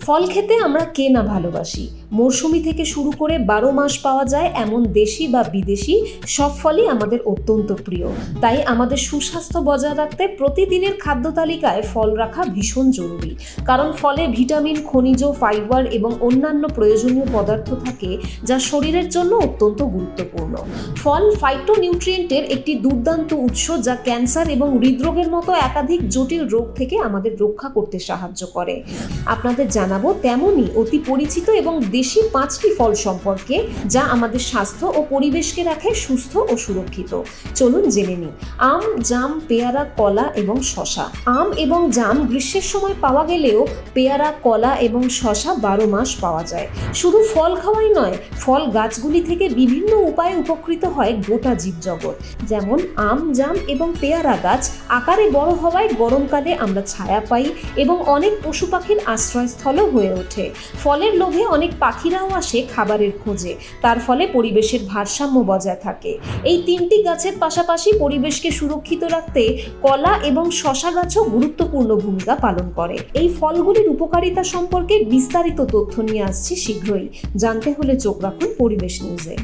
ফল খেতে আমরা কে না ভালোবাসি। মৌসুমি থেকে শুরু করে 12 মাস পাওয়া যায় এমন দেশি বা বিদেশি সব ফলই আমাদের অত্যন্ত প্রিয়। তাই আমাদের সুস্বাস্থ্য বজায় রাখতে প্রতিদিনের খাদ্য তালিকায় ফল রাখা ভীষণ জরুরি। কারণ ফলে ভিটামিন, খনিজ, ফাইবার এবং অন্যান্য প্রয়োজনীয় পদার্থ থাকে যা শরীরের জন্য অত্যন্ত গুরুত্বপূর্ণ। ফল ফাইটোনিউট্রিয়েন্টের একটি দুর্দান্ত উৎস যা ক্যান্সার এবং হৃদরোগের মতো একাধিক জটিল রোগ থেকে আমাদের রক্ষা করতে সাহায্য করে। আপনাদের জানাবো তেমনই অতি পরিচিত এবং দেশি 5টি ফল সম্পর্কে যা আমাদের স্বাস্থ্য ও পরিবেশকে রাখে সুস্থ ও সুরক্ষিত। চলুন জেনে নিই। আম, জাম, পেয়ারা, কলা এবং শসা। আম এবং জাম গ্রীষ্মের সময় পাওয়া গেলেও পেয়ারা, কলা এবং শসা 12 মাস পাওয়া যায়। শুধু ফল খাওয়াই নয়, ফল গাছগুলি থেকে বিভিন্ন উপায়ে উপকৃত হয় গোটা জীবজগৎ। যেমন আম, জাম এবং পেয়ারা গাছ আকারে বড় হওয়ায় গরমকালে আমরা ছায়া পাই এবং অনেক পশু পাখির আশ্রয়স্থলও হয়ে ওঠে। ফলের লোভে অনেক পাখিরাও আসে খাবারের খোঁজে, তার ফলে পরিবেশের ভারসাম্য বজায় থাকে। এই 3টি গাছের পাশাপাশি পরিবেশকে সুরক্ষিত রাখতে কলা এবং শসা গাছও গুরুত্বপূর্ণ ভূমিকা পালন করে। এই ফলগুলির উপকারিতা সম্পর্কে বিস্তারিত তথ্য নিয়ে আসছি শীঘ্রই। জানতে হলে চোখ রাখুন পরিবেশ নিউজে।